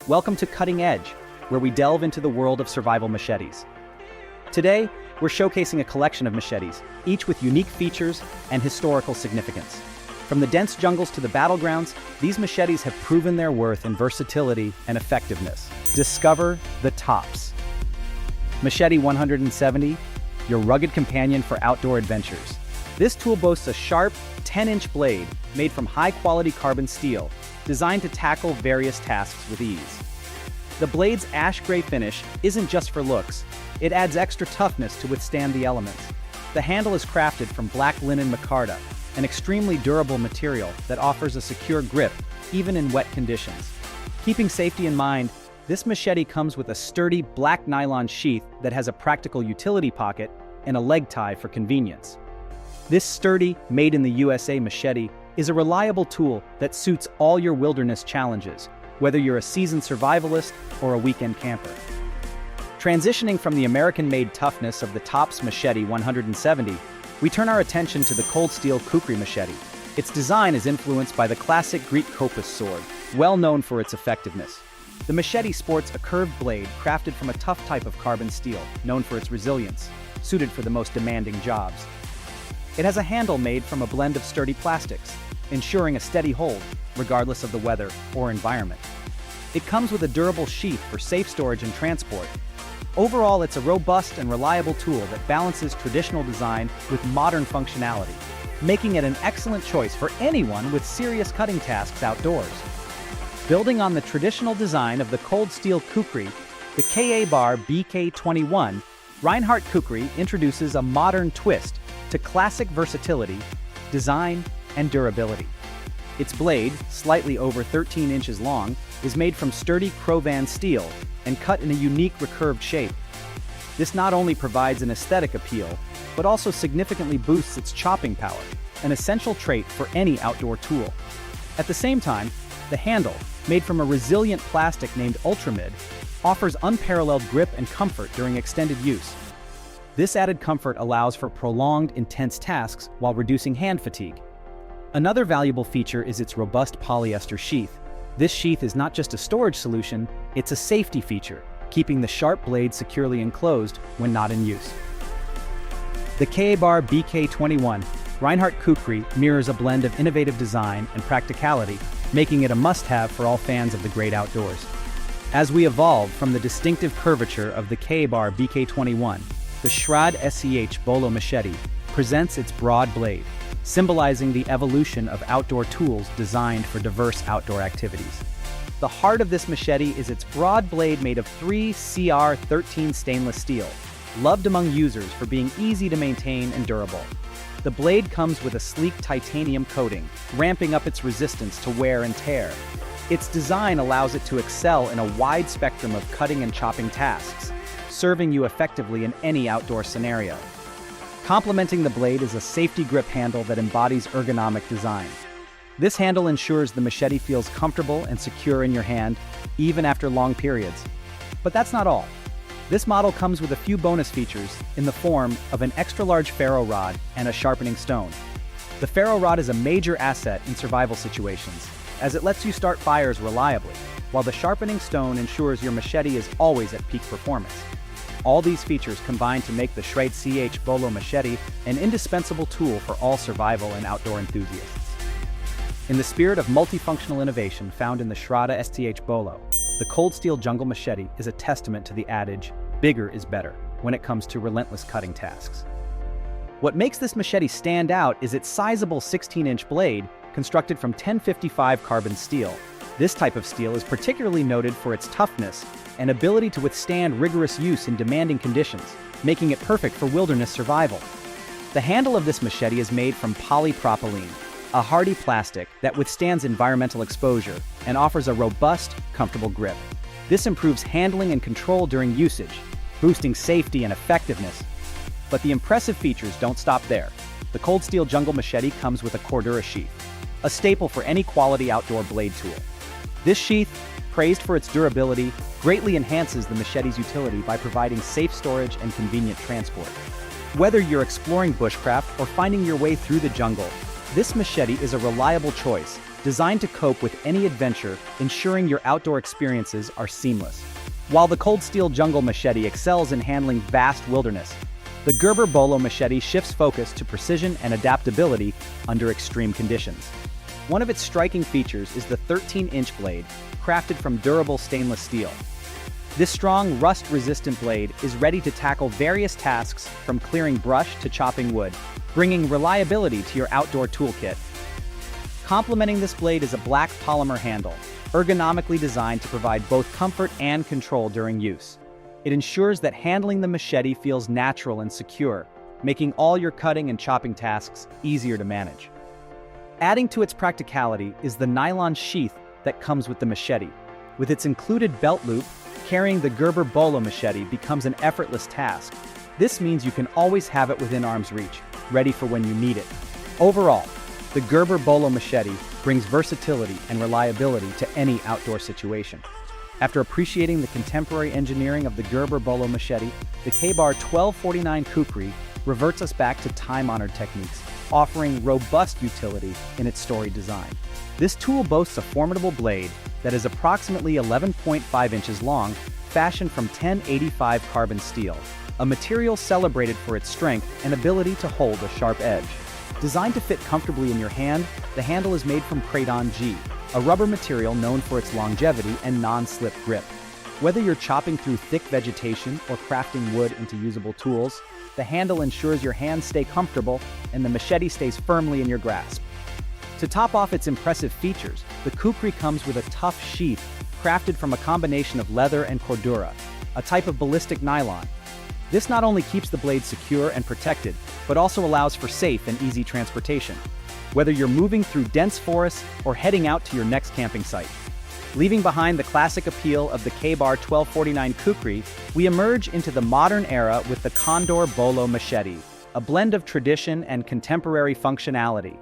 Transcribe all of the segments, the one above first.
Welcome to Cutting Edge, where we delve into the world of survival machetes. Today, we're showcasing a collection of machetes, each with unique features and historical significance. From the dense jungles to the battlegrounds, these machetes have proven their worth in versatility and effectiveness. Discover the TOPS Machete 170, your rugged companion for outdoor adventures. This tool boasts a sharp, 10-inch blade made from high-quality carbon steel, designed to tackle various tasks with ease. The blade's ash-gray finish isn't just for looks, it adds extra toughness to withstand the elements. The handle is crafted from black linen micarta, an extremely durable material that offers a secure grip, even in wet conditions. Keeping safety in mind, this machete comes with a sturdy black nylon sheath that has a practical utility pocket and a leg tie for convenience. This sturdy, made-in-the-USA machete is a reliable tool that suits all your wilderness challenges, whether you're a seasoned survivalist or a weekend camper. Transitioning from the American-made toughness of the TOPS Machete 170, we turn our attention to the cold Steel Kukri Machete. Its design is influenced by the classic Greek kopis sword, well known for its effectiveness. The machete sports a curved blade crafted from a tough type of carbon steel, known for its resilience, suited for the most demanding jobs. It has a handle made from a blend of sturdy plastics, ensuring a steady hold, regardless of the weather or environment. It comes with a durable sheath for safe storage and transport. Overall, it's a robust and reliable tool that balances traditional design with modern functionality, making it an excellent choice for anyone with serious cutting tasks outdoors. Building on the traditional design of the cold Steel Kukri, the KA-BAR BK-21 Reinhardt Kukri introduces a modern twist to classic versatility, design, and durability. Its blade, slightly over 13 inches long, is made from sturdy Crovan steel and cut in a unique recurved shape. This not only provides an aesthetic appeal, but also significantly boosts its chopping power, an essential trait for any outdoor tool. At the same time, the handle, made from a resilient plastic named Ultramid, offers unparalleled grip and comfort during extended use. This added comfort allows for prolonged, intense tasks while reducing hand fatigue. Another valuable feature is its robust polyester sheath. This sheath is not just a storage solution, it's a safety feature, keeping the sharp blade securely enclosed when not in use. The KA-BAR BK-21 Reinhardt Kukri mirrors a blend of innovative design and practicality, making it a must-have for all fans of the great outdoors. As we evolve from the distinctive curvature of the KA-BAR BK-21, the Schrade Bolo machete presents its broad blade, symbolizing the evolution of outdoor tools designed for diverse outdoor activities. The heart of this machete is its broad blade made of 3CR13 stainless steel, loved among users for being easy to maintain and durable. The blade comes with a sleek titanium coating, ramping up its resistance to wear and tear. Its design allows it to excel in a wide spectrum of cutting and chopping tasks, serving you effectively in any outdoor scenario. Complementing the blade is a safety grip handle that embodies ergonomic design. This handle ensures the machete feels comfortable and secure in your hand, even after long periods. But that's not all. This model comes with a few bonus features in the form of an extra-large ferro rod and a sharpening stone. The ferro rod is a major asset in survival situations, as it lets you start fires reliably, while the sharpening stone ensures your machete is always at peak performance. All these features combine to make the Schrade Bolo machete an indispensable tool for all survival and outdoor enthusiasts. In the spirit of multifunctional innovation found in the Schrade Bolo, the cold steel jungle machete is a testament to the adage, bigger is better, when it comes to relentless cutting tasks. What makes this machete stand out is its sizable 16-inch blade, constructed from 1055 carbon steel. This type of steel is particularly noted for its toughness and ability to withstand rigorous use in demanding conditions, making it perfect for wilderness survival. The handle of this machete is made from polypropylene, a hardy plastic that withstands environmental exposure and offers a robust, comfortable grip. This improves handling and control during usage, boosting safety and effectiveness. But the impressive features don't stop there. The cold steel jungle machete comes with a cordura sheath, a staple for any quality outdoor blade tool. This sheath, praised for its durability, greatly enhances the machete's utility by providing safe storage and convenient transport. Whether you're exploring bushcraft or finding your way through the jungle, This machete is a reliable choice, designed to cope with any adventure, ensuring your outdoor experiences are seamless. While the cold steel jungle machete excels in handling vast wilderness, the Gerber Bolo machete shifts focus to precision and adaptability under extreme conditions. One of its striking features is the 13-inch blade, crafted from durable stainless steel. This strong, rust-resistant blade is ready to tackle various tasks from clearing brush to chopping wood, bringing reliability to your outdoor toolkit. Complementing this blade is a black polymer handle, ergonomically designed to provide both comfort and control during use. It ensures that handling the machete feels natural and secure, making all your cutting and chopping tasks easier to manage. Adding to its practicality is the nylon sheath that comes with the machete. With its included belt loop, carrying the Gerber Bolo machete becomes an effortless task. This means you can always have it within arm's reach, ready for when you need it. Overall, the Gerber Bolo machete brings versatility and reliability to any outdoor situation. After appreciating the contemporary engineering of the Gerber Bolo machete, the KA-BAR 1249 Kukri reverts us back to time-honored techniques, offering robust utility in its storied design. This tool boasts a formidable blade that is approximately 11.5 inches long, fashioned from 1085 carbon steel, a material celebrated for its strength and ability to hold a sharp edge. Designed to fit comfortably in your hand, the handle is made from Kraton G, a rubber material known for its longevity and non-slip grip. Whether you're chopping through thick vegetation or crafting wood into usable tools, the handle ensures your hands stay comfortable and the machete stays firmly in your grasp. To top off its impressive features, the Kukri comes with a tough sheath crafted from a combination of leather and cordura, a type of ballistic nylon. This not only keeps the blade secure and protected, but also allows for safe and easy transportation, whether you're moving through dense forests or heading out to your next camping site. Leaving behind the classic appeal of the KA-BAR 1249 Kukri, we emerge into the modern era with the Condor Bolo machete, a blend of tradition and contemporary functionality.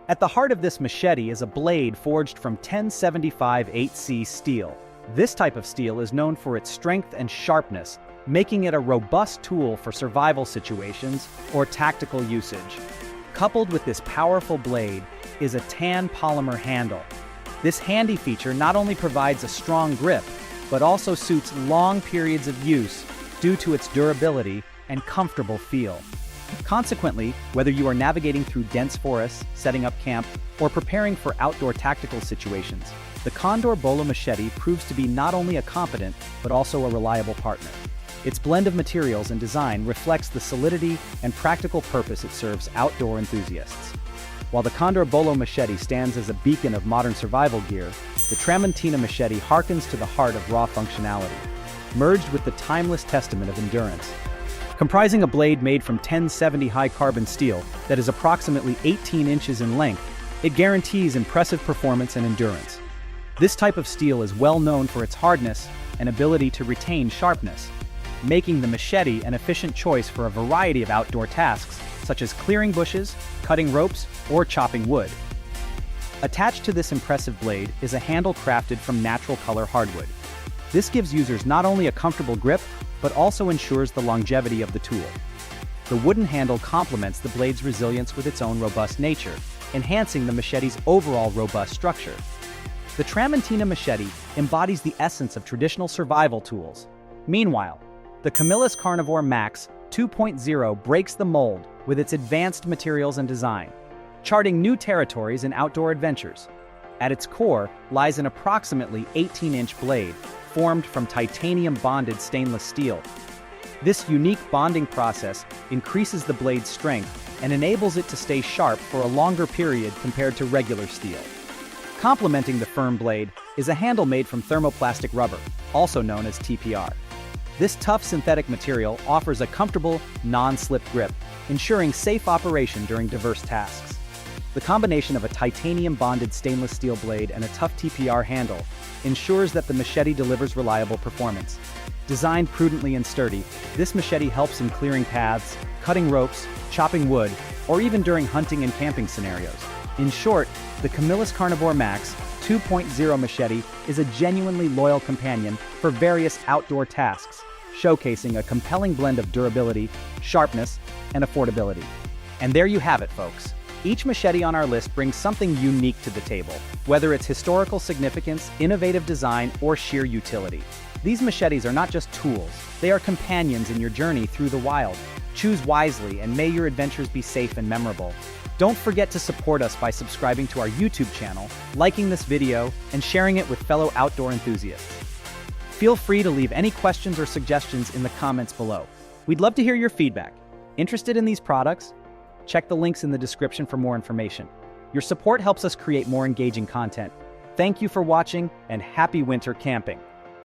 At the heart of this machete is a blade forged from 1075 8C steel. This type of steel is known for its strength and sharpness, making it a robust tool for survival situations or tactical usage. Coupled with this powerful blade is a tan polymer handle. This handy feature not only provides a strong grip, but also suits long periods of use due to its durability and comfortable feel. Consequently, whether you are navigating through dense forests, setting up camp, or preparing for outdoor tactical situations, the Condor Bolo machete proves to be not only a competent, but also a reliable partner. Its blend of materials and design reflects the solidity and practical purpose it serves outdoor enthusiasts. While the Condor Bolo machete stands as a beacon of modern survival gear, the Tramontina Machete harkens to the heart of raw functionality, merged with the timeless testament of endurance. Comprising a blade made from 1070 high-carbon steel that is approximately 18 inches in length, it guarantees impressive performance and endurance. This type of steel is well known for its hardness and ability to retain sharpness, making the machete an efficient choice for a variety of outdoor tasks, such as clearing bushes, cutting ropes, or chopping wood. Attached to this impressive blade is a handle crafted from natural color hardwood. This gives users not only a comfortable grip, but also ensures the longevity of the tool. The wooden handle complements the blade's resilience with its own robust nature, enhancing the machete's overall robust structure. The Tramontina Machete embodies the essence of traditional survival tools. Meanwhile, the Camillus Carnivore Max 2.0 breaks the mold with its advanced materials and design, charting new territories in outdoor adventures. At its core lies an approximately 18-inch blade formed from titanium-bonded stainless steel. This unique bonding process increases the blade's strength and enables it to stay sharp for a longer period compared to regular steel. Complementing the firm blade is a handle made from thermoplastic rubber, also known as TPR. This tough synthetic material offers a comfortable, non-slip grip, ensuring safe operation during diverse tasks. The combination of a titanium-bonded stainless steel blade and a tough TPR handle ensures that the machete delivers reliable performance. Designed prudently and sturdy, this machete helps in clearing paths, cutting ropes, chopping wood, or even during hunting and camping scenarios. In short, the Camillus Carnivore Max 2.0 machete is a genuinely loyal companion for various outdoor tasks, showcasing a compelling blend of durability, sharpness, and affordability. And there you have it, folks. Each machete on our list brings something unique to the table, whether it's historical significance, innovative design, or sheer utility. These machetes are not just tools, they are companions in your journey through the wild. Choose wisely and may your adventures be safe and memorable. Don't forget to support us by subscribing to our YouTube channel, liking this video, and sharing it with fellow outdoor enthusiasts. Feel free to leave any questions or suggestions in the comments below. We'd love to hear your feedback. Interested in these products? Check the links in the description for more information. Your support helps us create more engaging content. Thank you for watching, and happy winter camping!